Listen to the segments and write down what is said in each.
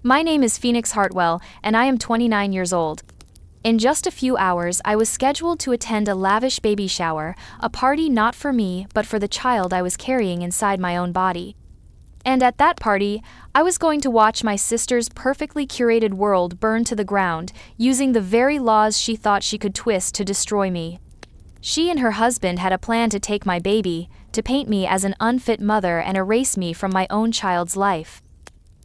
My name is Phoenix Hartwell, and I am 29 years old. In just a few hours, I was scheduled to attend a lavish baby shower, a party not for me, but for the child I was carrying inside my own body. And at that party, I was going to watch my sister's perfectly curated world burn to the ground, using the very laws she thought she could twist to destroy me. She and her husband had a plan to take my baby, to paint me as an unfit mother and erase me from my own child's life.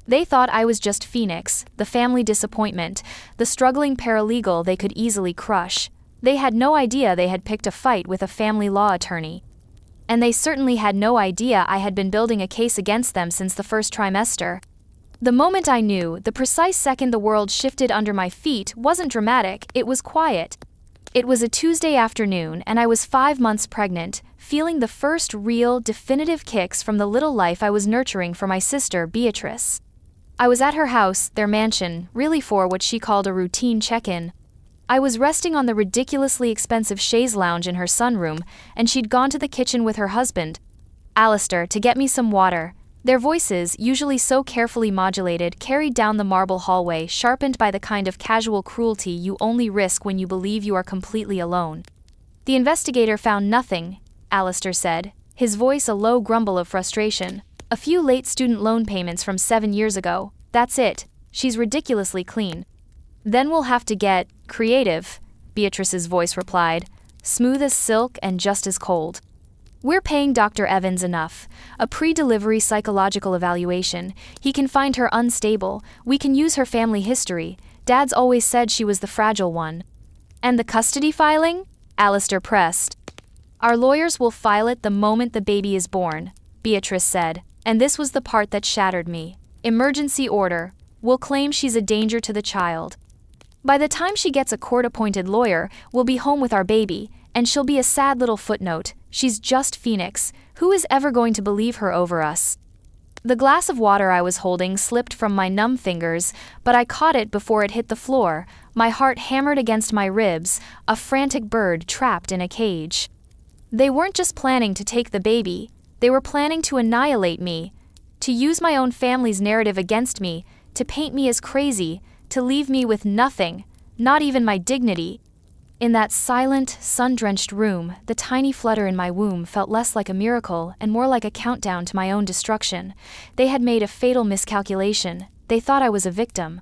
They thought I was just Phoenix, the family disappointment, the struggling paralegal they could easily crush. They had no idea they had picked a fight with a family law attorney. And they certainly had no idea I had been building a case against them since the first trimester. The moment I knew, the precise second the world shifted under my feet, wasn't dramatic, it was quiet. It was a Tuesday afternoon, and I was 5 months pregnant, feeling the first real, definitive kicks from the little life I was nurturing for my sister, Beatrice. I was at her house, their mansion, really for what she called a routine check-in. I was resting on the ridiculously expensive chaise lounge in her sunroom, and she'd gone to the kitchen with her husband, Alistair, to get me some water. Their voices, usually so carefully modulated, carried down the marble hallway, sharpened by the kind of casual cruelty you only risk when you believe you are completely alone. "The investigator found nothing," Alistair said, his voice a low grumble of frustration. "A few late student loan payments from 7 years ago. That's it. She's ridiculously clean." "Then we'll have to get creative," Beatrice's voice replied, smooth as silk and just as cold. "We're paying Dr. Evans enough. A pre-delivery psychological evaluation. He can find her unstable. We can use her family history. Dad's always said she was the fragile one." "And the custody filing?" Alistair pressed. "Our lawyers will file it the moment the baby is born," Beatrice said, and this was the part that shattered me. "Emergency order. We'll claim she's a danger to the child. By the time she gets a court-appointed lawyer, we'll be home with our baby, and she'll be a sad little footnote. She's just Phoenix. Who is ever going to believe her over us?" The glass of water I was holding slipped from my numb fingers, but I caught it before it hit the floor. My heart hammered against my ribs, a frantic bird trapped in a cage. They weren't just planning to take the baby, they were planning to annihilate me, to use my own family's narrative against me, to paint me as crazy, to leave me with nothing, not even my dignity. In that silent, sun-drenched room, the tiny flutter in my womb felt less like a miracle and more like a countdown to my own destruction. They had made a fatal miscalculation. They thought I was a victim.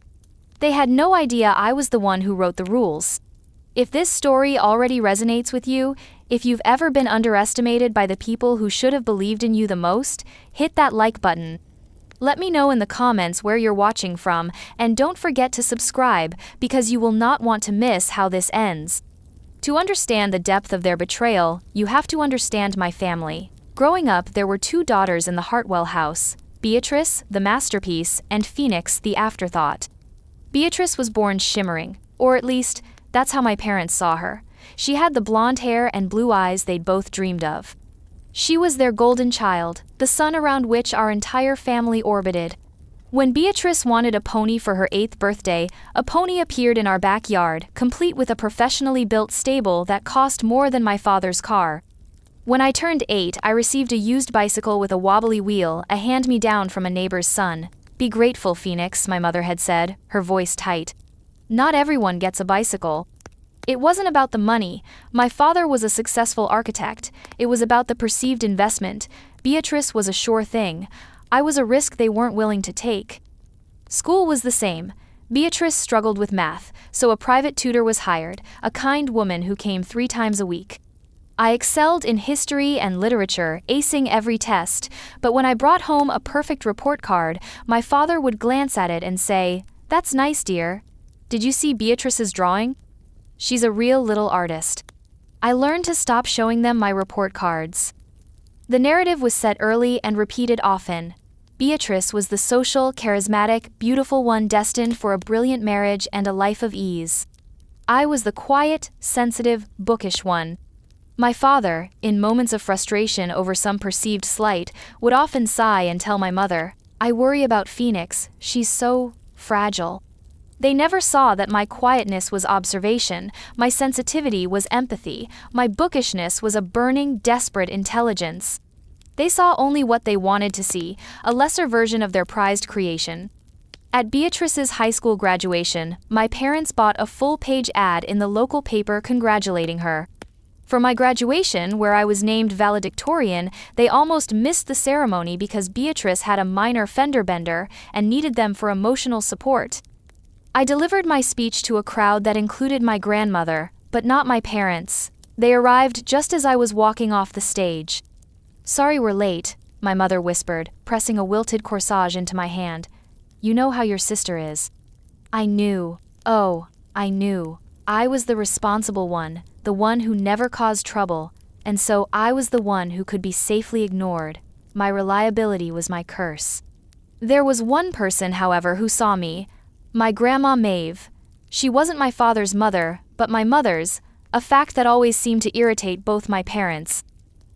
They had no idea I was the one who wrote the rules. If this story already resonates with you, if you've ever been underestimated by the people who should have believed in you the most, hit that like button. Let me know in the comments where you're watching from, and don't forget to subscribe, because you will not want to miss how this ends. To understand the depth of their betrayal, you have to understand my family. Growing up, there were 2 daughters in the Hartwell house, Beatrice, the masterpiece, and Phoenix, the afterthought. Beatrice was born shimmering, or at least, that's how my parents saw her. She had the blonde hair and blue eyes they'd both dreamed of. She was their golden child, the sun around which our entire family orbited. When Beatrice wanted a pony for her 8th birthday, a pony appeared in our backyard, complete with a professionally built stable that cost more than my father's car. When I turned 8, I received a used bicycle with a wobbly wheel, a hand-me-down from a neighbor's son. "Be grateful, Phoenix," my mother had said, her voice tight. "Not everyone gets a bicycle." It wasn't about the money. My father was a successful architect. It was about the perceived investment. Beatrice was a sure thing. I was a risk they weren't willing to take. School was the same. Beatrice struggled with math, so a private tutor was hired, a kind woman who came 3 times a week. I excelled in history and literature, acing every test, but when I brought home a perfect report card, my father would glance at it and say, "That's nice, dear. Did you see Beatrice's drawing? She's a real little artist." I learned to stop showing them my report cards. The narrative was set early and repeated often. Beatrice was the social, charismatic, beautiful one destined for a brilliant marriage and a life of ease. I was the quiet, sensitive, bookish one. My father, in moments of frustration over some perceived slight, would often sigh and tell my mother, "I worry about Phoenix, she's so fragile." They never saw that my quietness was observation, my sensitivity was empathy, my bookishness was a burning, desperate intelligence. They saw only what they wanted to see, a lesser version of their prized creation. At Beatrice's high school graduation, my parents bought a full-page ad in the local paper congratulating her. For my graduation, where I was named valedictorian, they almost missed the ceremony because Beatrice had a minor fender bender and needed them for emotional support. I delivered my speech to a crowd that included my grandmother, but not my parents. They arrived just as I was walking off the stage. "Sorry we're late," my mother whispered, pressing a wilted corsage into my hand. "You know how your sister is." I knew. Oh, I knew. I was the responsible one, the one who never caused trouble, and so I was the one who could be safely ignored. My reliability was my curse. There was one person, however, who saw me. My grandma Maeve. She wasn't my father's mother, but my mother's, a fact that always seemed to irritate both my parents.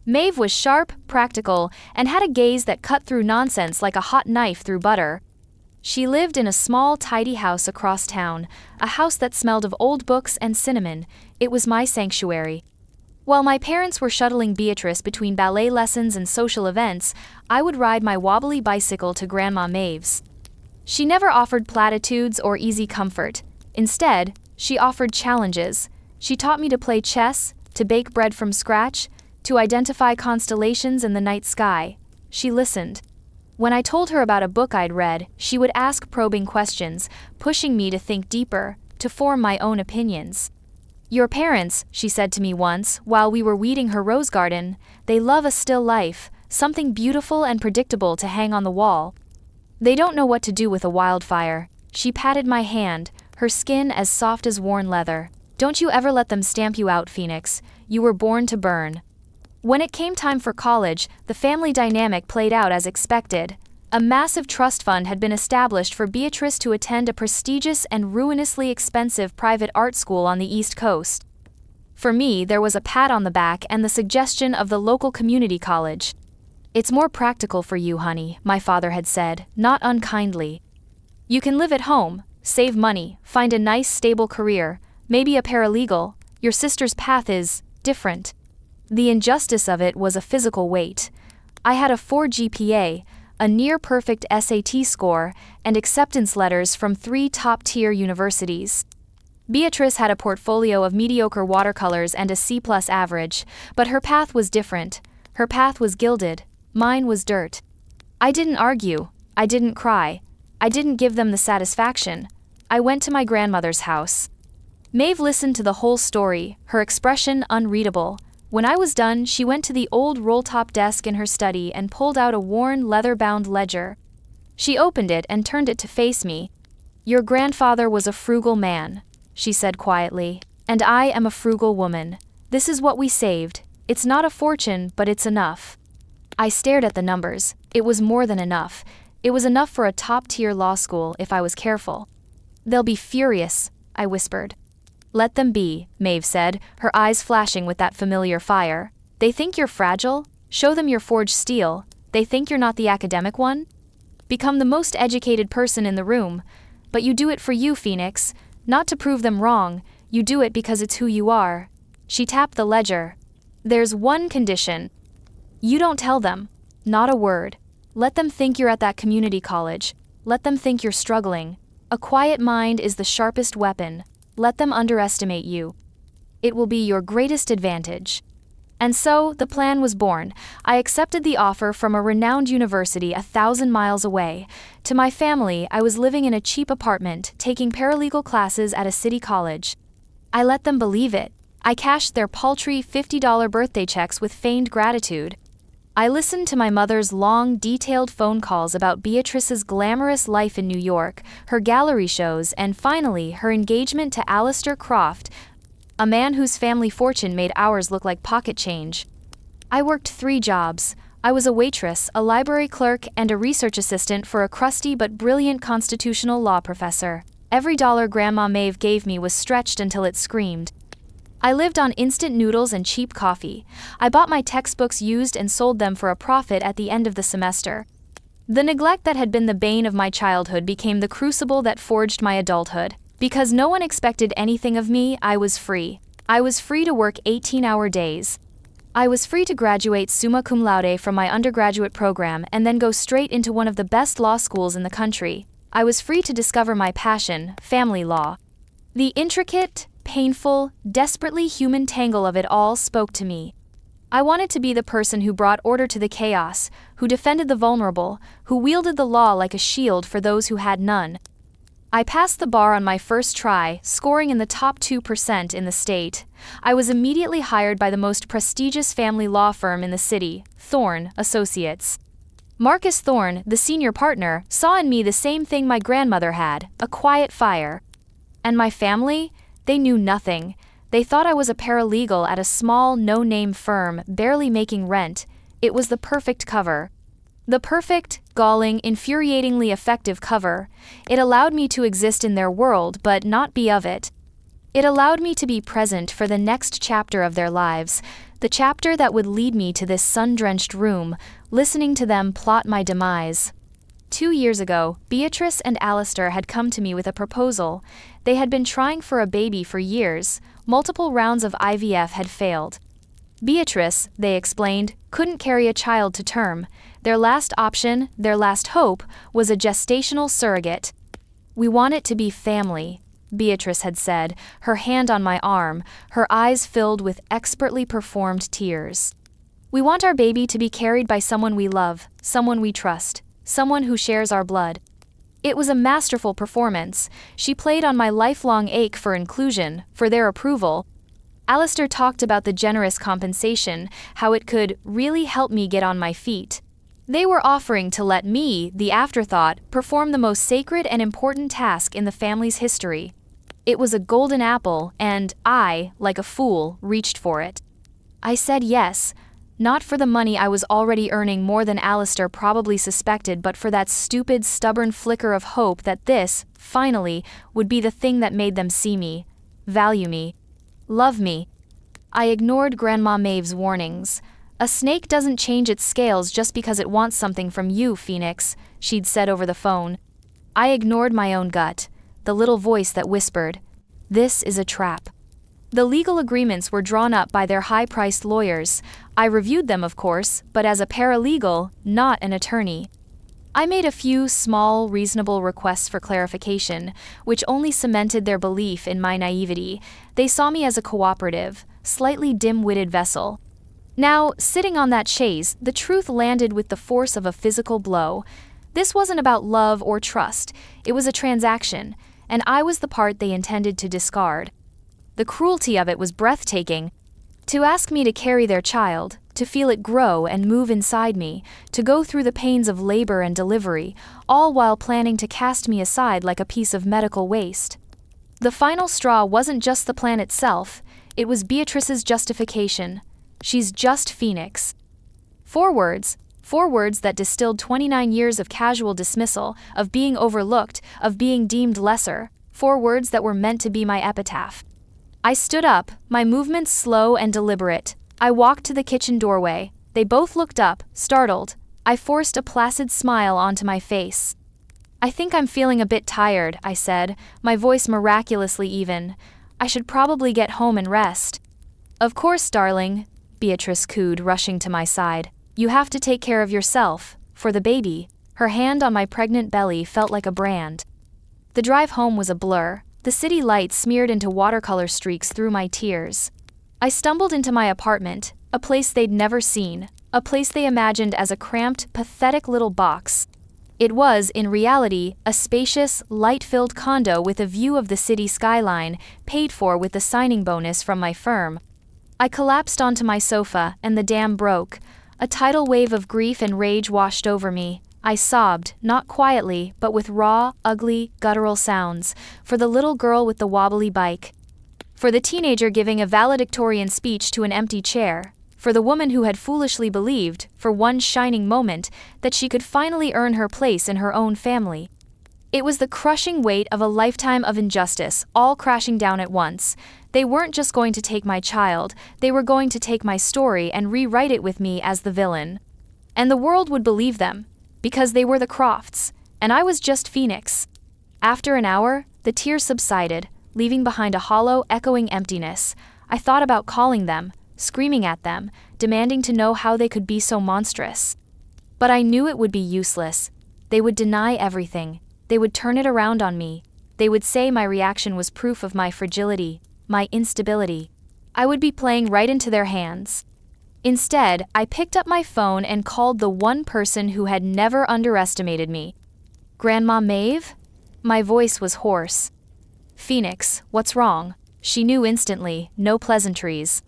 Maeve was sharp, practical, and had a gaze that cut through nonsense like a hot knife through butter. She lived in a small, tidy house across town, a house that smelled of old books and cinnamon. It was my sanctuary. While my parents were shuttling Beatrice between ballet lessons and social events, I would ride my wobbly bicycle to Grandma Maeve's. She never offered platitudes or easy comfort. Instead, she offered challenges. She taught me to play chess, to bake bread from scratch, to identify constellations in the night sky. She listened. When I told her about a book I'd read, she would ask probing questions, pushing me to think deeper, to form my own opinions. "Your parents," she said to me once, while we were weeding her rose garden, "they love a still life, something beautiful and predictable to hang on the wall. They don't know what to do with a wildfire." She patted my hand, her skin as soft as worn leather. "Don't you ever let them stamp you out, Phoenix. You were born to burn." When it came time for college, the family dynamic played out as expected. A massive trust fund had been established for Beatrice to attend a prestigious and ruinously expensive private art school on the East Coast. For me, there was a pat on the back and the suggestion of the local community college. "It's more practical for you, honey," my father had said, not unkindly. "You can live at home, save money, find a nice stable career, maybe a paralegal. Your sister's path is different." The injustice of it was a physical weight. I had a 4 GPA, a near-perfect SAT score, and acceptance letters from 3 top-tier universities. Beatrice had a portfolio of mediocre watercolors and a C+ average, but her path was different. Her path was gilded. Mine was dirt. I didn't argue. I didn't cry. I didn't give them the satisfaction. I went to my grandmother's house. Maeve listened to the whole story, her expression unreadable. When I was done, she went to the old roll-top desk in her study and pulled out a worn, leather-bound ledger. She opened it and turned it to face me. "Your grandfather was a frugal man," she said quietly, "and I am a frugal woman. This is what we saved. It's not a fortune, but it's enough." I stared at the numbers. It was more than enough. It was enough for a top-tier law school if I was careful. "They'll be furious," I whispered. "Let them be," Maeve said, her eyes flashing with that familiar fire. "They think you're fragile? Show them your forged steel. They think you're not the academic one? Become the most educated person in the room. But you do it for you, Phoenix. Not to prove them wrong, you do it because it's who you are." She tapped the ledger. "There's one condition. You don't tell them. Not a word. Let them think you're at that community college. Let them think you're struggling. A quiet mind is the sharpest weapon. Let them underestimate you. It will be your greatest advantage." And so, the plan was born. I accepted the offer from a renowned university 1,000 miles away. To my family, I was living in a cheap apartment, taking paralegal classes at a city college. I let them believe it. I cashed their paltry $50 birthday checks with feigned gratitude. I listened to my mother's long, detailed phone calls about Beatrice's glamorous life in New York, her gallery shows, and finally, her engagement to Alistair Croft, a man whose family fortune made ours look like pocket change. I worked 3 jobs. I was a waitress, a library clerk, and a research assistant for a crusty but brilliant constitutional law professor. Every dollar Grandma Maeve gave me was stretched until it screamed. I lived on instant noodles and cheap coffee. I bought my textbooks used and sold them for a profit at the end of the semester. The neglect that had been the bane of my childhood became the crucible that forged my adulthood. Because no one expected anything of me, I was free. I was free to work 18-hour days. I was free to graduate summa cum laude from my undergraduate program and then go straight into one of the best law schools in the country. I was free to discover my passion, family law. The intricate, painful, desperately human tangle of it all spoke to me. I wanted to be the person who brought order to the chaos, who defended the vulnerable, who wielded the law like a shield for those who had none. I passed the bar on my first try, scoring in the top 2% in the state. I was immediately hired by the most prestigious family law firm in the city, Thorne Associates. Marcus Thorne, the senior partner, saw in me the same thing my grandmother had, a quiet fire. And my family? They knew nothing. They thought I was a paralegal at a small, no-name firm, barely making rent. It was the perfect cover. The perfect, galling, infuriatingly effective cover. It allowed me to exist in their world but not be of it. It allowed me to be present for the next chapter of their lives, the chapter that would lead me to this sun-drenched room, listening to them plot my demise. 2 years ago, Beatrice and Alistair had come to me with a proposal. They had been trying for a baby for years. Multiple rounds of IVF had failed. Beatrice, they explained, couldn't carry a child to term. Their last option, their last hope, was a gestational surrogate. "We want it to be family," Beatrice had said, her hand on my arm, her eyes filled with expertly performed tears. "We want our baby to be carried by someone we love, someone we trust, someone who shares our blood." It was a masterful performance. She played on my lifelong ache for inclusion, for their approval. Alistair talked about the generous compensation, how it could really help me get on my feet. They were offering to let me, the afterthought, perform the most sacred and important task in the family's history. It was a golden apple, and I, like a fool, reached for it. I said yes, not for the money I was already earning more than Alistair probably suspected, but for that stupid, stubborn flicker of hope that this, finally, would be the thing that made them see me, value me, love me. I ignored Grandma Maeve's warnings. "A snake doesn't change its scales just because it wants something from you, Phoenix," she'd said over the phone. I ignored my own gut, the little voice that whispered, "This is a trap." The legal agreements were drawn up by their high-priced lawyers. I reviewed them, of course, but as a paralegal, not an attorney. I made a few small, reasonable requests for clarification, which only cemented their belief in my naivety. They saw me as a cooperative, slightly dim-witted vessel. Now, sitting on that chaise, the truth landed with the force of a physical blow. This wasn't about love or trust. It was a transaction, and I was the part they intended to discard. The cruelty of it was breathtaking. To ask me to carry their child, to feel it grow and move inside me, to go through the pains of labor and delivery, all while planning to cast me aside like a piece of medical waste. The final straw wasn't just the plan itself, it was Beatrice's justification. "She's just Phoenix." 4 words that distilled 29 years of casual dismissal, of being overlooked, of being deemed lesser. 4 words that were meant to be my epitaph. I stood up, my movements slow and deliberate. I walked to the kitchen doorway. They both looked up, startled. I forced a placid smile onto my face. "I think I'm feeling a bit tired," I said, my voice miraculously even. "I should probably get home and rest." "Of course, darling," Beatrice cooed, rushing to my side. "You have to take care of yourself, for the baby." Her hand on my pregnant belly felt like a brand. The drive home was a blur. The city lights smeared into watercolor streaks through my tears. I stumbled into my apartment, a place they'd never seen, a place they imagined as a cramped, pathetic little box. It was, in reality, a spacious, light-filled condo with a view of the city skyline, paid for with the signing bonus from my firm. I collapsed onto my sofa, and the dam broke. A tidal wave of grief and rage washed over me. I sobbed, not quietly, but with raw, ugly, guttural sounds, for the little girl with the wobbly bike. For the teenager giving a valedictorian speech to an empty chair. For the woman who had foolishly believed, for one shining moment, that she could finally earn her place in her own family. It was the crushing weight of a lifetime of injustice, all crashing down at once. They weren't just going to take my child, they were going to take my story and rewrite it with me as the villain. And the world would believe them. Because they were the Crofts, and I was just Phoenix. After an hour, the tears subsided, leaving behind a hollow, echoing emptiness. I thought about calling them, screaming at them, demanding to know how they could be so monstrous. But I knew it would be useless. They would deny everything. They would turn it around on me. They would say my reaction was proof of my fragility, my instability. I would be playing right into their hands. Instead, I picked up my phone and called the one person who had never underestimated me. "Grandma Maeve?" My voice was hoarse. "Phoenix, what's wrong?" She knew instantly, no pleasantries.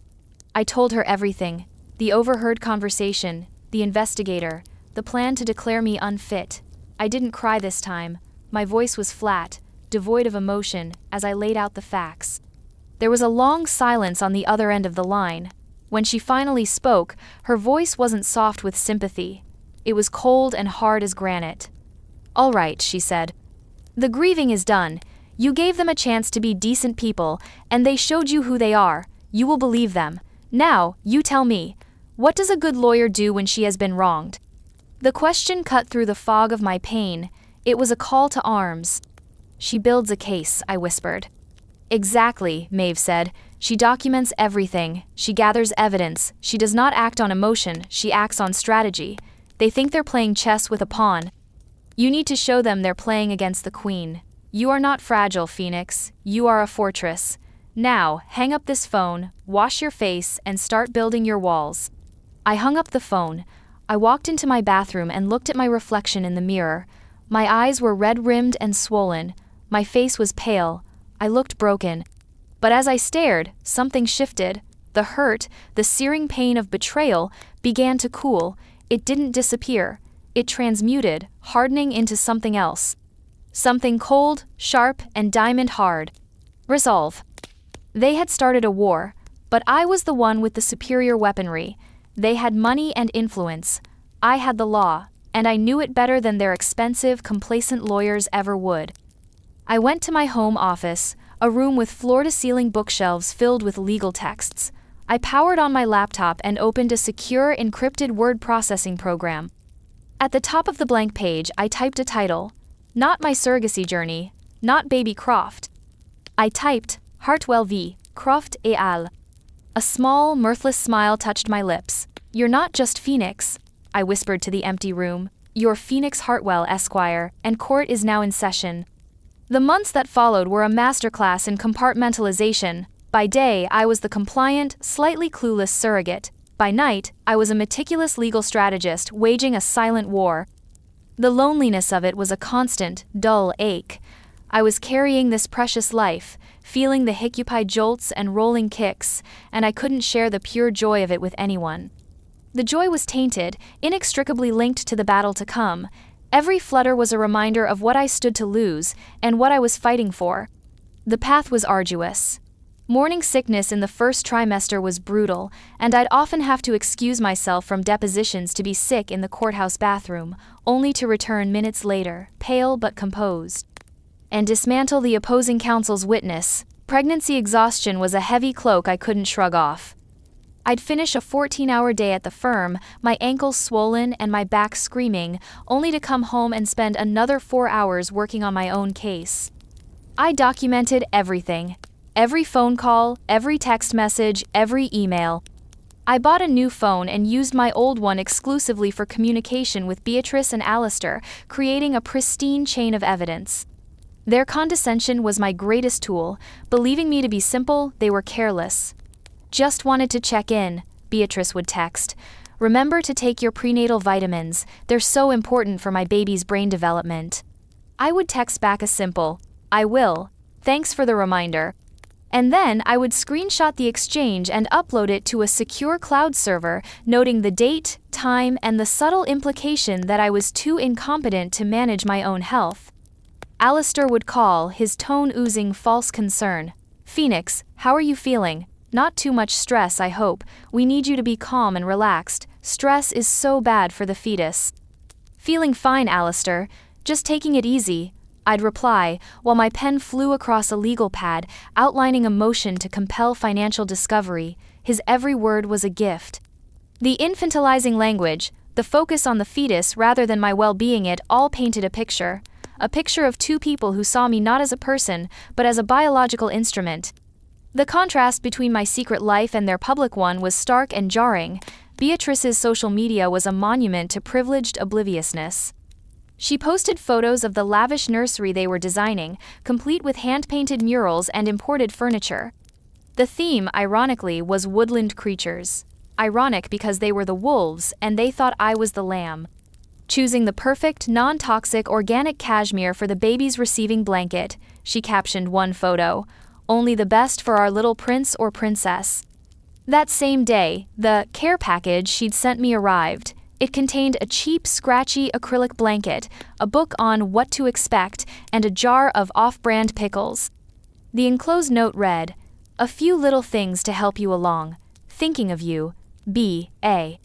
I told her everything. The overheard conversation, the investigator, the plan to declare me unfit. I didn't cry this time. My voice was flat, devoid of emotion, as I laid out the facts. There was a long silence on the other end of the line. When she finally spoke, her voice wasn't soft with sympathy. It was cold and hard as granite. "All right," she said. "The grieving is done. You gave them a chance to be decent people, and they showed you who they are. You will believe them. Now, you tell me, what does a good lawyer do when she has been wronged?" The question cut through the fog of my pain. It was a call to arms. "She builds a case," I whispered. "Exactly," Maeve said. "She documents everything. She gathers evidence. She does not act on emotion, she acts on strategy. They think they're playing chess with a pawn. You need to show them they're playing against the queen. You are not fragile, Phoenix. You are a fortress. Now, hang up this phone, wash your face, and start building your walls." I hung up the phone. I walked into my bathroom and looked at my reflection in the mirror. My eyes were red-rimmed and swollen. My face was pale. I looked broken. But as I stared, something shifted. The hurt, the searing pain of betrayal, began to cool. It didn't disappear. It transmuted, hardening into something else. Something cold, sharp, and diamond-hard. Resolve. They had started a war, but I was the one with the superior weaponry. They had money and influence. I had the law, and I knew it better than their expensive, complacent lawyers ever would. I went to my home office, a room with floor-to-ceiling bookshelves filled with legal texts. I powered on my laptop and opened a secure, encrypted word processing program. At the top of the blank page, I typed a title. Not My Surrogacy Journey, not Baby Croft. I typed, Hartwell v. Croft et al. A small, mirthless smile touched my lips. "You're not just Phoenix," I whispered to the empty room. "You're Phoenix Hartwell, Esquire, and court is now in session." The months that followed were a masterclass in compartmentalization. By day, I was the compliant, slightly clueless surrogate. By night, I was a meticulous legal strategist waging a silent war. The loneliness of it was a constant, dull ache. I was carrying this precious life, feeling the hiccupy jolts and rolling kicks, and I couldn't share the pure joy of it with anyone. The joy was tainted, inextricably linked to the battle to come. Every flutter was a reminder of what I stood to lose, and what I was fighting for. The path was arduous. Morning sickness in the first trimester was brutal, and I'd often have to excuse myself from depositions to be sick in the courthouse bathroom, only to return minutes later, pale but composed, and dismantle the opposing counsel's witness. Pregnancy exhaustion was a heavy cloak I couldn't shrug off. I'd finish a 14-hour day at the firm, my ankles swollen and my back screaming, only to come home and spend another 4 hours working on my own case. I documented everything. Every phone call, every text message, every email. I bought a new phone and used my old one exclusively for communication with Beatrice and Alistair, creating a pristine chain of evidence. Their condescension was my greatest tool. Believing me to be simple, they were careless. "Just wanted to check in," Beatrice would text. "Remember to take your prenatal vitamins, they're so important for my baby's brain development." I would text back a simple, "I will. Thanks for the reminder." And then I would screenshot the exchange and upload it to a secure cloud server, noting the date, time, and the subtle implication that I was too incompetent to manage my own health. Alistair would call, his tone oozing false concern. "Phoenix, how are you feeling? Not too much stress, I hope. We need you to be calm and relaxed. Stress is so bad for the fetus." "Feeling fine, Alistair. Just taking it easy," I'd reply, while my pen flew across a legal pad, outlining a motion to compel financial discovery. His every word was a gift. The infantilizing language, the focus on the fetus rather than my well-being, it all painted a picture. A picture of two people who saw me not as a person, but as a biological instrument. The contrast between my secret life and their public one was stark and jarring. Beatrice's social media was a monument to privileged obliviousness. She posted photos of the lavish nursery they were designing, complete with hand-painted murals and imported furniture. The theme, ironically, was woodland creatures. Ironic because they were the wolves and they thought I was the lamb. Choosing the perfect, non-toxic organic cashmere for the baby's receiving blanket, she captioned one photo. Only the best for our little prince or princess. That same day, the care package she'd sent me arrived. It contained a cheap, scratchy acrylic blanket, a book on what to expect, and a jar of off-brand pickles. The enclosed note read, "A few little things to help you along. Thinking of you, B.A."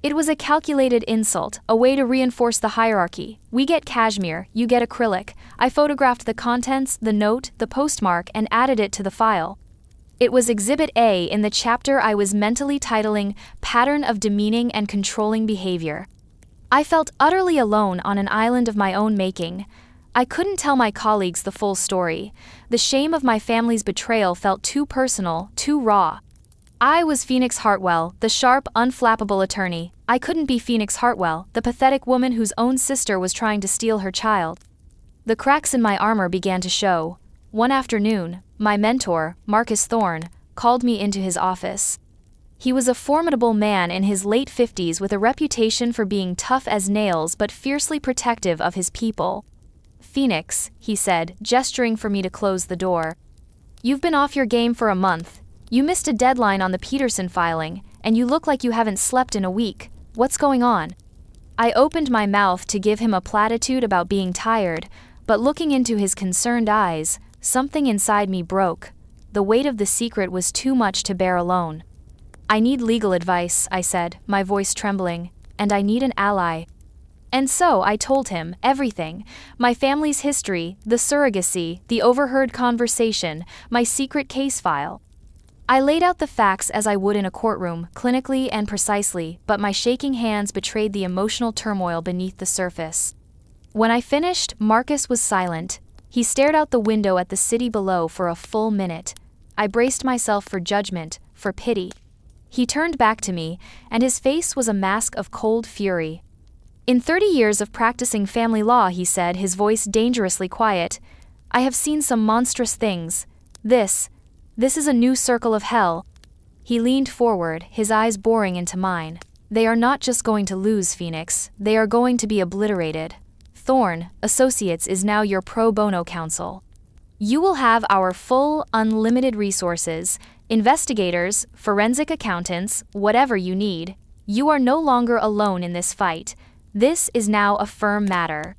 It was a calculated insult, a way to reinforce the hierarchy. We get cashmere, you get acrylic. I photographed the contents, the note, the postmark, and added it to the file. It was Exhibit A in the chapter I was mentally titling Pattern of Demeaning and Controlling Behavior. I felt utterly alone on an island of my own making. I couldn't tell my colleagues the full story. The shame of my family's betrayal felt too personal, too raw. I was Phoenix Hartwell, the sharp, unflappable attorney. I couldn't be Phoenix Hartwell, the pathetic woman whose own sister was trying to steal her child. The cracks in my armor began to show. One afternoon, my mentor, Marcus Thorne, called me into his office. He was a formidable man in his late 50s with a reputation for being tough as nails but fiercely protective of his people. "Phoenix," he said, gesturing for me to close the door. "You've been off your game for a month. You missed a deadline on the Peterson filing, and you look like you haven't slept in a week. What's going on?" I opened my mouth to give him a platitude about being tired, but looking into his concerned eyes, something inside me broke. The weight of the secret was too much to bear alone. "I need legal advice," I said, my voice trembling, "and I need an ally." And so I told him everything, my family's history, the surrogacy, the overheard conversation, my secret case file. I laid out the facts as I would in a courtroom, clinically and precisely, but my shaking hands betrayed the emotional turmoil beneath the surface. When I finished, Marcus was silent. He stared out the window at the city below for a full minute. I braced myself for judgment, for pity. He turned back to me, and his face was a mask of cold fury. "In 30 years of practicing family law," he said, his voice dangerously quiet, "I have seen some monstrous things. This is a new circle of hell." He leaned forward, his eyes boring into mine. "They are not just going to lose, Phoenix, they are going to be obliterated. Thorne Associates is now your pro bono counsel. You will have our full, unlimited resources, investigators, forensic accountants, whatever you need. You are no longer alone in this fight. This is now a firm matter."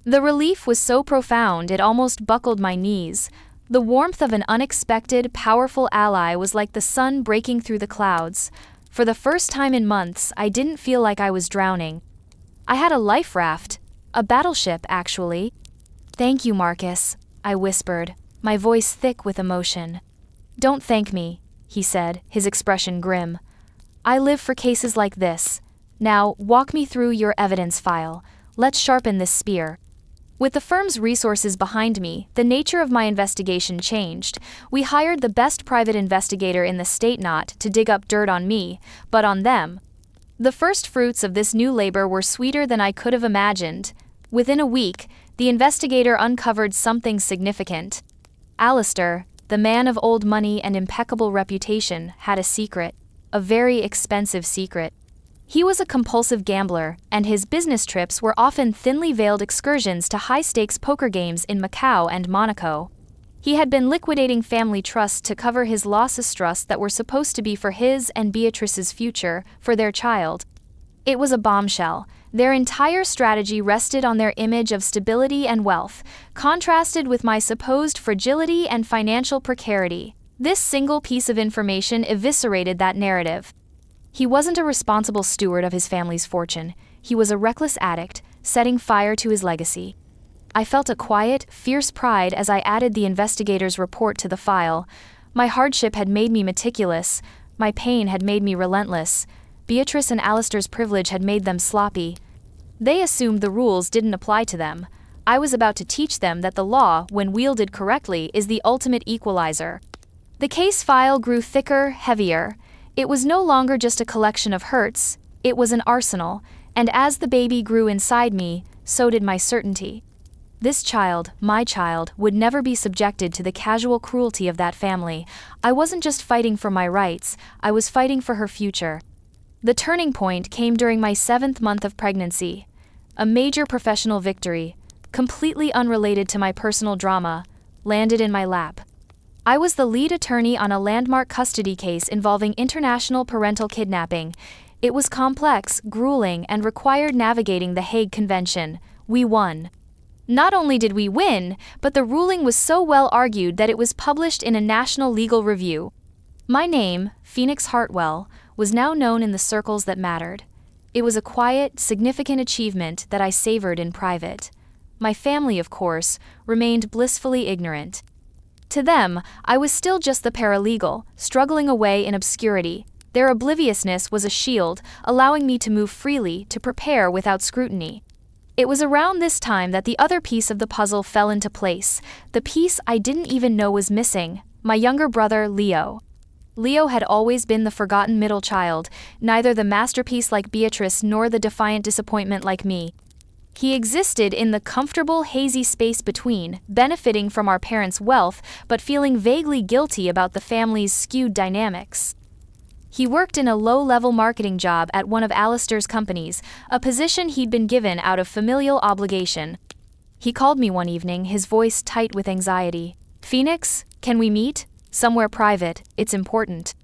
The relief was so profound it almost buckled my knees. The warmth of an unexpected, powerful ally was like the sun breaking through the clouds. For the first time in months, I didn't feel like I was drowning. I had a life raft. A battleship, actually. "Thank you, Marcus," I whispered, my voice thick with emotion. "Don't thank me," he said, his expression grim. "I live for cases like this. Now, walk me through your evidence file. Let's sharpen this spear." With the firm's resources behind me, the nature of my investigation changed. We hired the best private investigator in the state not to dig up dirt on me, but on them. The first fruits of this new labor were sweeter than I could have imagined. Within a week, the investigator uncovered something significant. Alistair, the man of old money and impeccable reputation, had a secret. A very expensive secret. He was a compulsive gambler, and his business trips were often thinly veiled excursions to high-stakes poker games in Macau and Monaco. He had been liquidating family trusts to cover his losses, trusts that were supposed to be for his and Beatrice's future, for their child. It was a bombshell. Their entire strategy rested on their image of stability and wealth, contrasted with my supposed fragility and financial precarity. This single piece of information eviscerated that narrative. He wasn't a responsible steward of his family's fortune. He was a reckless addict, setting fire to his legacy. I felt a quiet, fierce pride as I added the investigator's report to the file. My hardship had made me meticulous. My pain had made me relentless. Beatrice and Alistair's privilege had made them sloppy. They assumed the rules didn't apply to them. I was about to teach them that the law, when wielded correctly, is the ultimate equalizer. The case file grew thicker, heavier. It was no longer just a collection of hurts, it was an arsenal, and as the baby grew inside me, so did my certainty. This child, my child, would never be subjected to the casual cruelty of that family. I wasn't just fighting for my rights, I was fighting for her future. The turning point came during my 7th month of pregnancy. A major professional victory, completely unrelated to my personal drama, landed in my lap. I was the lead attorney on a landmark custody case involving international parental kidnapping. It was complex, grueling, and required navigating the Hague Convention. We won. Not only did we win, but the ruling was so well argued that it was published in a national legal review. My name, Phoenix Hartwell, was now known in the circles that mattered. It was a quiet, significant achievement that I savored in private. My family, of course, remained blissfully ignorant. To them, I was still just the paralegal, struggling away in obscurity. Their obliviousness was a shield, allowing me to move freely, to prepare without scrutiny. It was around this time that the other piece of the puzzle fell into place, the piece I didn't even know was missing, my younger brother, Leo. Leo had always been the forgotten middle child, neither the masterpiece like Beatrice nor the defiant disappointment like me. He existed in the comfortable, hazy space between, benefiting from our parents' wealth, but feeling vaguely guilty about the family's skewed dynamics. He worked in a low-level marketing job at one of Alistair's companies, a position he'd been given out of familial obligation. He called me one evening, his voice tight with anxiety. "Phoenix, can we meet? Somewhere private, it's important."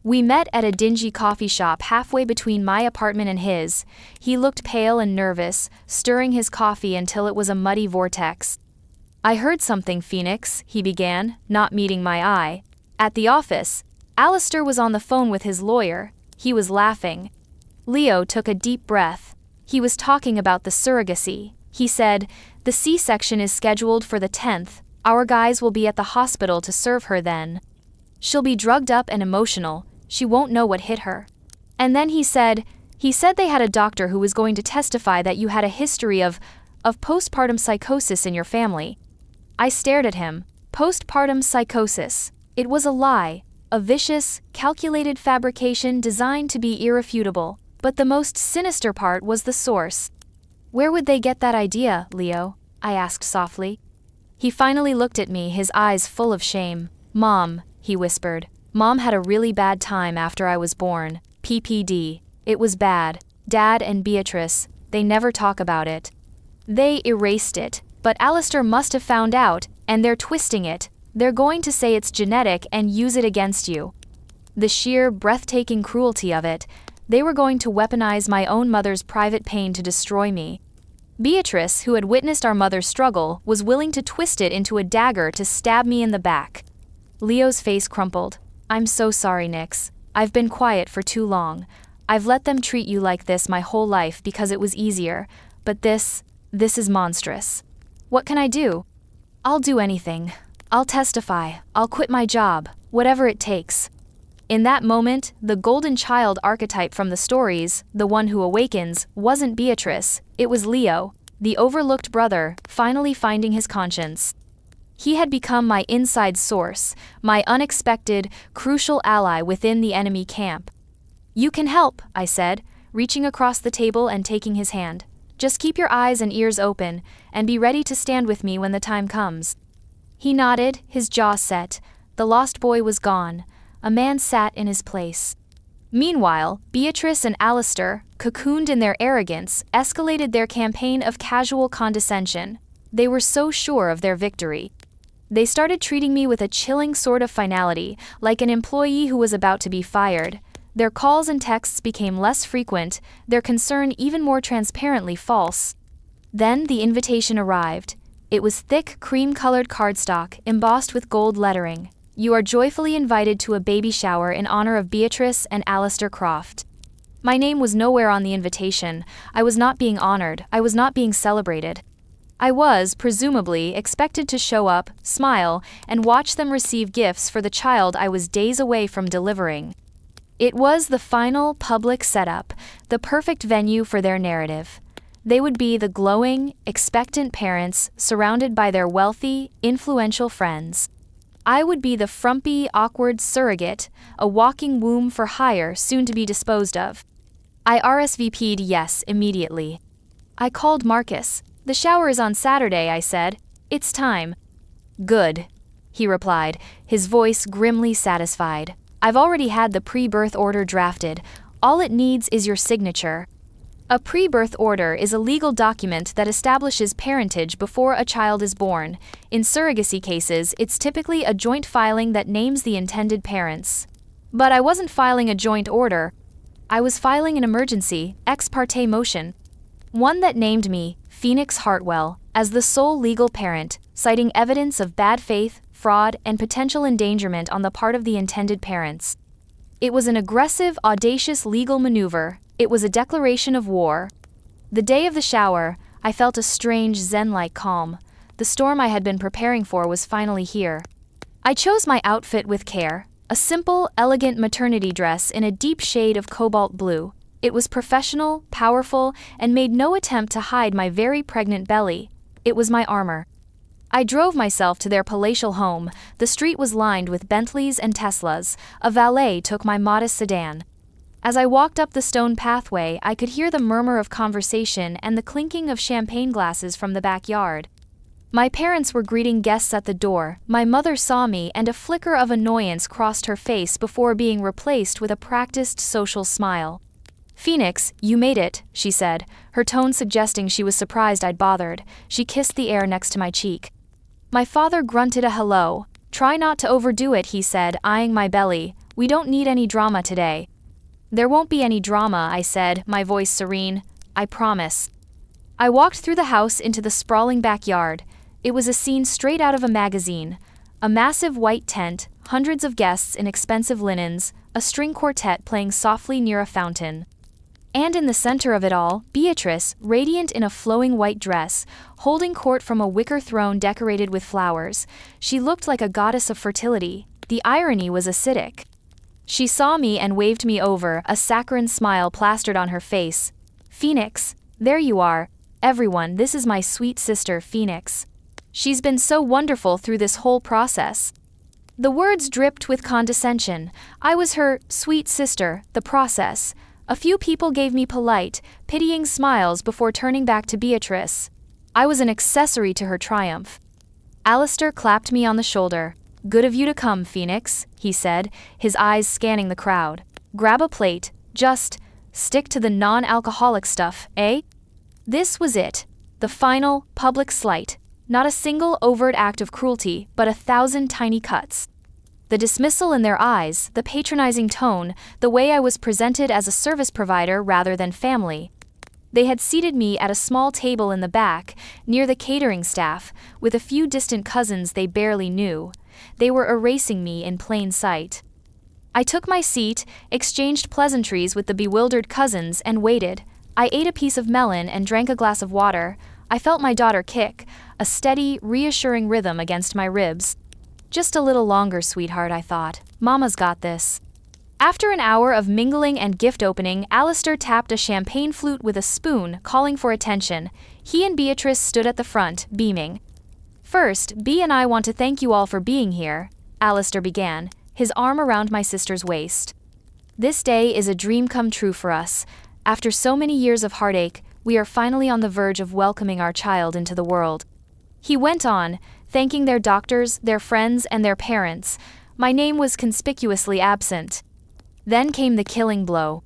We met at a dingy coffee shop halfway between my apartment and his. He looked pale and nervous, stirring his coffee until it was a muddy vortex. "I heard something, Phoenix," he began, not meeting my eye. At the office, Alistair was on the phone with his lawyer. He was laughing. Leo took a deep breath. He was talking about the surrogacy. He said, "The C-section is scheduled for the 10th. Our guys will be at the hospital to serve her then. She'll be drugged up and emotional. She won't know what hit her." And then he said they had a doctor who was going to testify that you had a history of postpartum psychosis in your family. I stared at him. Postpartum psychosis. It was a lie, a vicious, calculated fabrication designed to be irrefutable. But the most sinister part was the source. "Where would they get that idea, Leo?" I asked softly. He finally looked at me, his eyes full of shame. "Mom," he whispered. "Mom had a really bad time after I was born. PPD. It was bad. Dad and Beatrice, they never talk about it. They erased it, but Alistair must have found out, and they're twisting it. They're going to say it's genetic and use it against you." The sheer, breathtaking cruelty of it. They were going to weaponize my own mother's private pain to destroy me. Beatrice, who had witnessed our mother's struggle, was willing to twist it into a dagger to stab me in the back. Leo's face crumpled. "I'm so sorry, Nix. I've been quiet for too long. I've let them treat you like this my whole life because it was easier, but this is monstrous. What can I do? I'll do anything. I'll testify. I'll quit my job, whatever it takes." In that moment, the golden child archetype from the stories, the one who awakens, wasn't Beatrice, it was Leo, the overlooked brother, finally finding his conscience. He had become my inside source, my unexpected, crucial ally within the enemy camp. "You can help," I said, reaching across the table and taking his hand. "Just keep your eyes and ears open, and be ready to stand with me when the time comes." He nodded, his jaw set. The lost boy was gone. A man sat in his place. Meanwhile, Beatrice and Alistair, cocooned in their arrogance, escalated their campaign of casual condescension. They were so sure of their victory. They started treating me with a chilling sort of finality, like an employee who was about to be fired. Their calls and texts became less frequent, their concern even more transparently false. Then the invitation arrived. It was thick, cream-colored cardstock, embossed with gold lettering. "You are joyfully invited to a baby shower in honor of Beatrice and Alistair Croft." My name was nowhere on the invitation. I was not being honored. I was not being celebrated. I was, presumably, expected to show up, smile, and watch them receive gifts for the child I was days away from delivering. It was the final, public setup, the perfect venue for their narrative. They would be the glowing, expectant parents surrounded by their wealthy, influential friends. I would be the frumpy, awkward surrogate, a walking womb for hire soon to be disposed of. I RSVP'd yes immediately. I called Marcus. The shower is on Saturday, I said. It's time. Good, he replied, his voice grimly satisfied. I've already had the pre-birth order drafted. All it needs is your signature. A pre-birth order is a legal document that establishes parentage before a child is born. In surrogacy cases, it's typically a joint filing that names the intended parents. But I wasn't filing a joint order. I was filing an emergency, ex parte motion. One that named me, Phoenix Hartwell, as the sole legal parent, citing evidence of bad faith, fraud, and potential endangerment on the part of the intended parents. It was an aggressive, audacious legal maneuver. It was a declaration of war. The day of the shower, I felt a strange zen-like calm. The storm I had been preparing for was finally here. I chose my outfit with care, a simple, elegant maternity dress in a deep shade of cobalt blue. It was professional, powerful, and made no attempt to hide my very pregnant belly. It was my armor. I drove myself to their palatial home. The street was lined with Bentleys and Teslas. A valet took my modest sedan. As I walked up the stone pathway, I could hear the murmur of conversation and the clinking of champagne glasses from the backyard. My parents were greeting guests at the door. My mother saw me, and a flicker of annoyance crossed her face before being replaced with a practiced social smile. "Phoenix, you made it," she said, her tone suggesting she was surprised I'd bothered. She kissed the air next to my cheek. My father grunted a hello. "Try not to overdo it," he said, eyeing my belly. "We don't need any drama today." "There won't be any drama," I said, my voice serene. "I promise." I walked through the house into the sprawling backyard. It was a scene straight out of a magazine. A massive white tent, hundreds of guests in expensive linens, a string quartet playing softly near a fountain. And in the center of it all, Beatrice, radiant in a flowing white dress, holding court from a wicker throne decorated with flowers. She looked like a goddess of fertility. The irony was acidic. She saw me and waved me over, a saccharine smile plastered on her face. "Phoenix, there you are. Everyone, this is my sweet sister, Phoenix. She's been so wonderful through this whole process." The words dripped with condescension. I was her sweet sister, the process. A few people gave me polite, pitying smiles before turning back to Beatrice. I was an accessory to her triumph. Alistair clapped me on the shoulder. "Good of you to come, Phoenix," he said, his eyes scanning the crowd. "Grab a plate. Just stick to the non-alcoholic stuff, eh?" This was it. The final, public slight. Not a single overt act of cruelty, but 1,000 tiny cuts. The dismissal in their eyes, the patronizing tone, the way I was presented as a service provider rather than family. They had seated me at a small table in the back, near the catering staff, with a few distant cousins they barely knew. They were erasing me in plain sight. I took my seat, exchanged pleasantries with the bewildered cousins, and waited. I ate a piece of melon and drank a glass of water. I felt my daughter kick, a steady, reassuring rhythm against my ribs. "Just a little longer, sweetheart," I thought. "Mama's got this." After an hour of mingling and gift opening, Alistair tapped a champagne flute with a spoon, calling for attention. He and Beatrice stood at the front, beaming. "First, Bea and I want to thank you all for being here," Alistair began, his arm around my sister's waist. "This day is a dream come true for us. After so many years of heartache, we are finally on the verge of welcoming our child into the world." He went on, thanking their doctors, their friends, and their parents. My name was conspicuously absent. Then came the killing blow.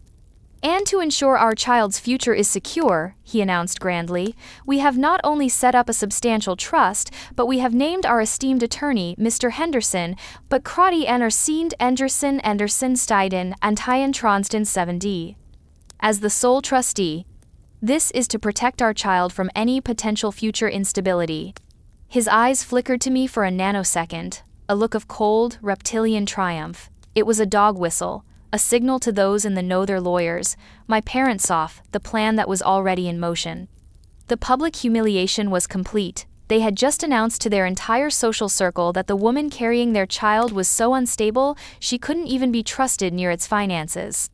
"And to ensure our child's future is secure," he announced grandly, "we have not only set up a substantial trust, but we have named our esteemed attorney, Mr. Henderson, but Krati Andersend Anderson Stiden Antian Tronston 7D. As the sole trustee. This is to protect our child from any potential future instability." His eyes flickered to me for a nanosecond, a look of cold, reptilian triumph. It was a dog whistle, a signal to those in the know their lawyers, my parents off, the plan that was already in motion. The public humiliation was complete. They had just announced to their entire social circle that the woman carrying their child was so unstable she couldn't even be trusted near its finances.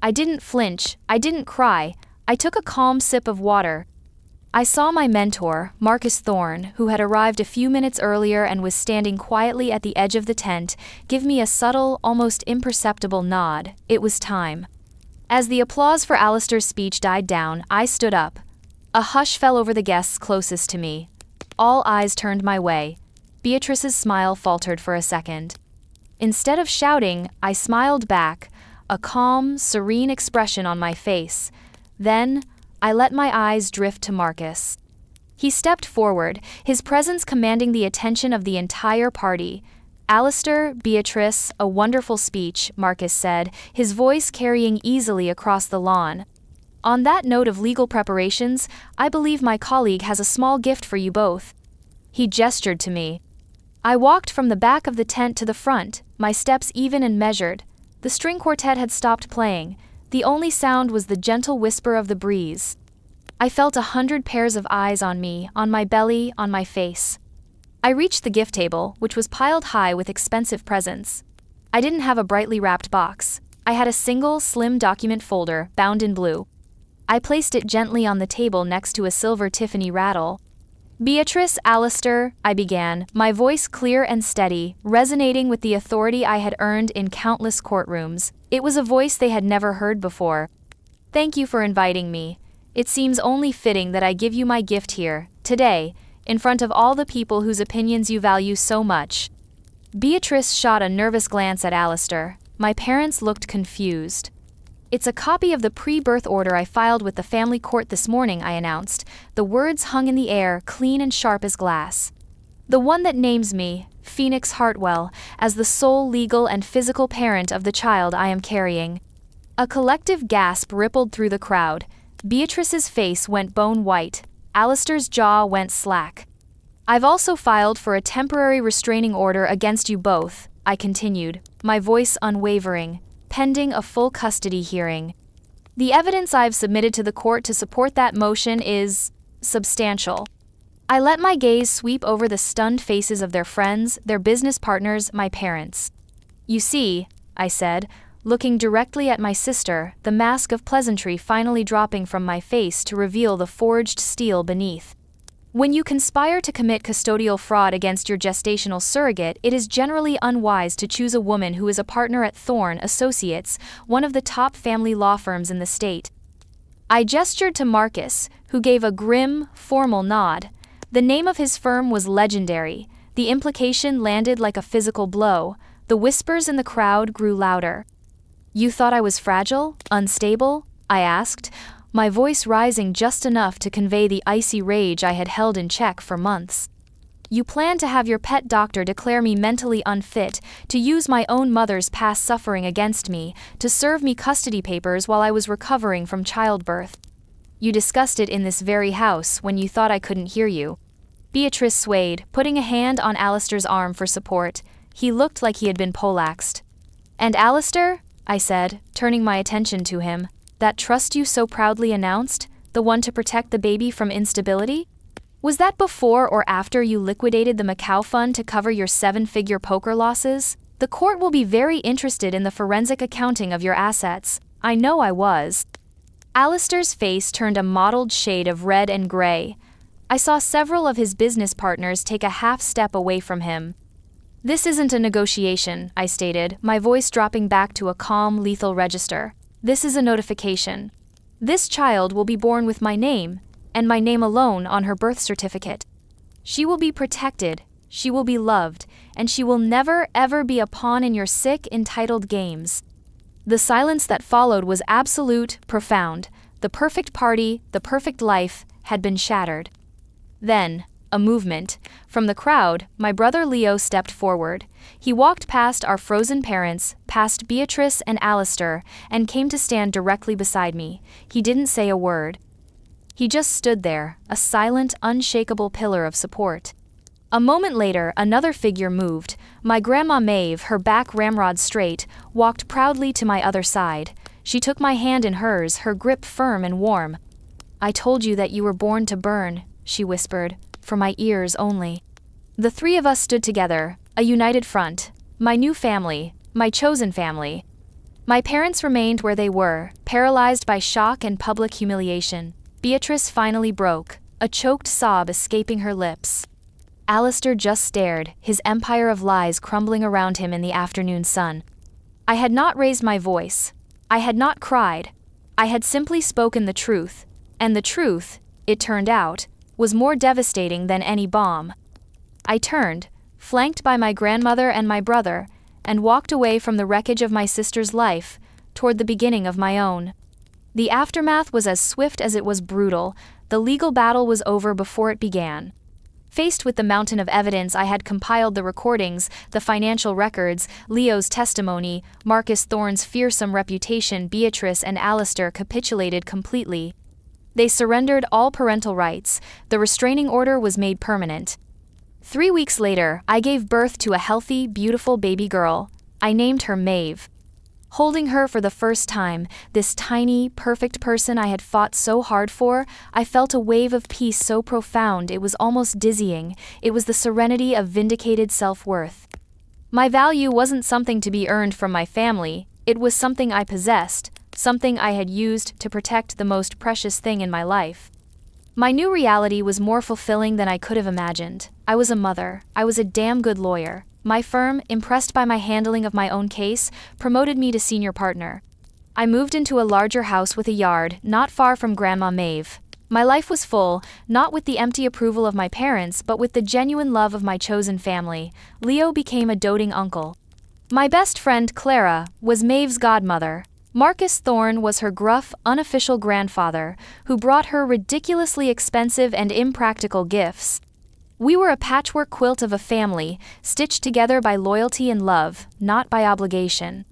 I didn't flinch, I didn't cry. I took a calm sip of water. I saw my mentor, Marcus Thorne, who had arrived a few minutes earlier and was standing quietly at the edge of the tent, give me a subtle, almost imperceptible nod. It was time. As the applause for Alistair's speech died down, I stood up. A hush fell over the guests closest to me. All eyes turned my way. Beatrice's smile faltered for a second. Instead of shouting, I smiled back, a calm, serene expression on my face. Then, I let my eyes drift to Marcus. He stepped forward, his presence commanding the attention of the entire party. "Alistair, Beatrice, a wonderful speech," Marcus said, his voice carrying easily across the lawn. "On that note of legal preparations, I believe my colleague has a small gift for you both." He gestured to me. I walked from the back of the tent to the front, my steps even and measured. The string quartet had stopped playing. The only sound was the gentle whisper of the breeze. I felt 100 pairs of eyes on me, on my belly, on my face. I reached the gift table, which was piled high with expensive presents. I didn't have a brightly wrapped box. I had a single, slim document folder, bound in blue. I placed it gently on the table next to a silver Tiffany rattle. "Beatrice, Alistair," I began, my voice clear and steady, resonating with the authority I had earned in countless courtrooms. It was a voice they had never heard before. "Thank you for inviting me. It seems only fitting that I give you my gift here, today, in front of all the people whose opinions you value so much." Beatrice shot a nervous glance at Alistair. My parents looked confused. "It's a copy of the pre-birth order I filed with the family court this morning," I announced. The words hung in the air, clean and sharp as glass. "The one that names me, Phoenix Hartwell, as the sole legal and physical parent of the child I am carrying." A collective gasp rippled through the crowd. Beatrice's face went bone white. Alistair's jaw went slack. "I've also filed for a temporary restraining order against you both," I continued, my voice unwavering, "pending a full custody hearing. The evidence I've submitted to the court to support that motion is substantial." I let my gaze sweep over the stunned faces of their friends, their business partners, my parents. "You see," I said, looking directly at my sister, the mask of pleasantry finally dropping from my face to reveal the forged steel beneath. "When you conspire to commit custodial fraud against your gestational surrogate, it is generally unwise to choose a woman who is a partner at Thorne Associates, one of the top family law firms in the state." I gestured to Marcus, who gave a grim, formal nod. The name of his firm was legendary. The implication landed like a physical blow. The whispers in the crowd grew louder. "You thought I was fragile, unstable?" I asked, my voice rising just enough to convey the icy rage I had held in check for months. "You plan to have your pet doctor declare me mentally unfit, to use my own mother's past suffering against me, to serve me custody papers while I was recovering from childbirth. You discussed it in this very house when you thought I couldn't hear you." Beatrice swayed, putting a hand on Alistair's arm for support. He looked like he had been poleaxed. "And Alistair," I said, turning my attention to him, "that trust you so proudly announced, the one to protect the baby from instability? Was that before or after you liquidated the Macau fund to cover your 7-figure poker losses? The court will be very interested in the forensic accounting of your assets." I know I was. Alistair's face turned a mottled shade of red and gray. I saw several of his business partners take a half step away from him. "This isn't a negotiation," I stated, my voice dropping back to a calm, lethal register. "This is a notification. This child will be born with my name, and my name alone, on her birth certificate. She will be protected, she will be loved, and she will never, ever be a pawn in your sick, entitled games." The silence that followed was absolute, profound. The perfect party, the perfect life, had been shattered. Then, a movement. From the crowd, my brother Leo stepped forward. He walked past our frozen parents, past Beatrice and Alistair, and came to stand directly beside me. He didn't say a word. He just stood there, a silent, unshakable pillar of support. A moment later, another figure moved. My Grandma Maeve, her back ramrod straight, walked proudly to my other side. She took my hand in hers, her grip firm and warm. "I told you that you were born to burn," she whispered, for my ears only. The three of us stood together, a united front. My new family, my chosen family. My parents remained where they were, paralyzed by shock and public humiliation. Beatrice finally broke, a choked sob escaping her lips. Alistair just stared, his empire of lies crumbling around him in the afternoon sun. I had not raised my voice. I had not cried. I had simply spoken the truth. And the truth, it turned out, was more devastating than any bomb. I turned, flanked by my grandmother and my brother, and walked away from the wreckage of my sister's life, toward the beginning of my own. The aftermath was as swift as it was brutal. The legal battle was over before it began. Faced with the mountain of evidence, I had compiled the recordings, the financial records, Leo's testimony, Marcus Thorne's fearsome reputation. Beatrice and Alistair capitulated completely. They surrendered all parental rights. The restraining order was made permanent. 3 weeks later, I gave birth to a healthy, beautiful baby girl. I named her Maeve. Holding her for the first time, this tiny, perfect person I had fought so hard for, I felt a wave of peace so profound it was almost dizzying. It was the serenity of vindicated self-worth. My value wasn't something to be earned from my family, it was something I possessed, something I had used to protect the most precious thing in my life. My new reality was more fulfilling than I could have imagined. I was a mother. I was a damn good lawyer. My firm, impressed by my handling of my own case, promoted me to senior partner. I moved into a larger house with a yard, not far from Grandma Maeve. My life was full, not with the empty approval of my parents, but with the genuine love of my chosen family. Leo became a doting uncle. My best friend, Clara, was Maeve's godmother. Marcus Thorne was her gruff, unofficial grandfather, who brought her ridiculously expensive and impractical gifts. We were a patchwork quilt of a family, stitched together by loyalty and love, not by obligation.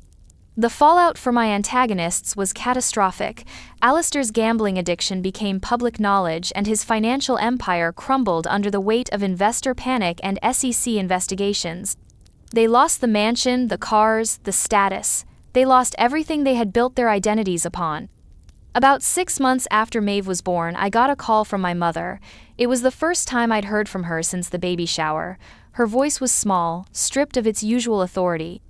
The fallout for my antagonists was catastrophic. Alistair's gambling addiction became public knowledge and his financial empire crumbled under the weight of investor panic and SEC investigations. They lost the mansion, the cars, the status. They lost everything they had built their identities upon. About 6 months after Maeve was born, I got a call from my mother. It was the first time I'd heard from her since the baby shower. Her voice was small, stripped of its usual authority.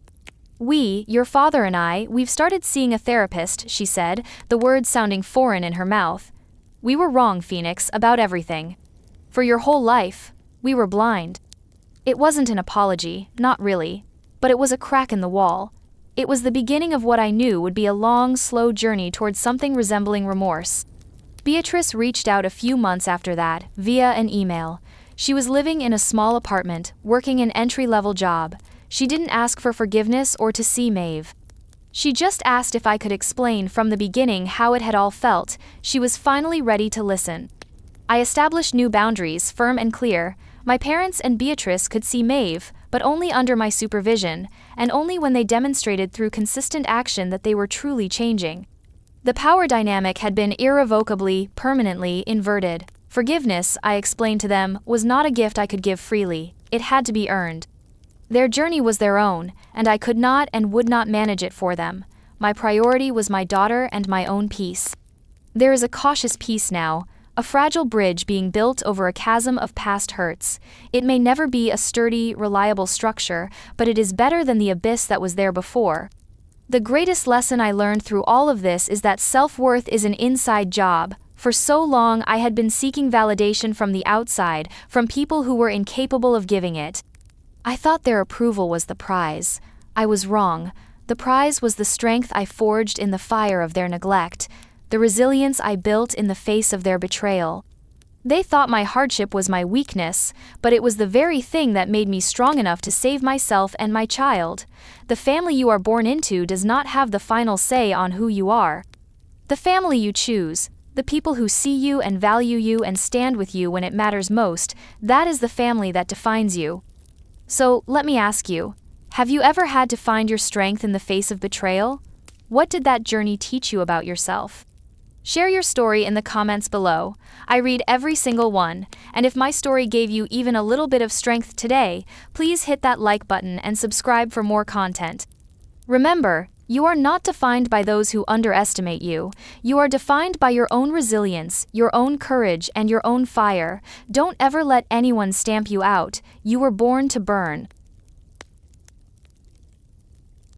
"We, your father and I, we've started seeing a therapist," she said, the words sounding foreign in her mouth. "We were wrong, Phoenix, about everything. For your whole life, we were blind." It wasn't an apology, not really. But it was a crack in the wall. It was the beginning of what I knew would be a long, slow journey towards something resembling remorse. Beatrice reached out a few months after that, via an email. She was living in a small apartment, working an entry-level job. She didn't ask for forgiveness or to see Maeve. She just asked if I could explain from the beginning how it had all felt. She was finally ready to listen. I established new boundaries, firm and clear. My parents and Beatrice could see Maeve, but only under my supervision, and only when they demonstrated through consistent action that they were truly changing. The power dynamic had been irrevocably, permanently inverted. Forgiveness, I explained to them, was not a gift I could give freely. It had to be earned. Their journey was their own, and I could not and would not manage it for them. My priority was my daughter and my own peace. There is a cautious peace now, a fragile bridge being built over a chasm of past hurts. It may never be a sturdy, reliable structure, but it is better than the abyss that was there before. The greatest lesson I learned through all of this is that self-worth is an inside job. For so long I had been seeking validation from the outside, from people who were incapable of giving it. I thought their approval was the prize. I was wrong. The prize was the strength I forged in the fire of their neglect, the resilience I built in the face of their betrayal. They thought my hardship was my weakness, but it was the very thing that made me strong enough to save myself and my child. The family you are born into does not have the final say on who you are. The family you choose, the people who see you and value you and stand with you when it matters most, that is the family that defines you. So, let me ask you, have you ever had to find your strength in the face of betrayal? What did that journey teach you about yourself? Share your story in the comments below. I read every single one, and if my story gave you even a little bit of strength today, please hit that like button and subscribe for more content. Remember, you are not defined by those who underestimate you. You are defined by your own resilience, your own courage, and your own fire. Don't ever let anyone stamp you out. You were born to burn.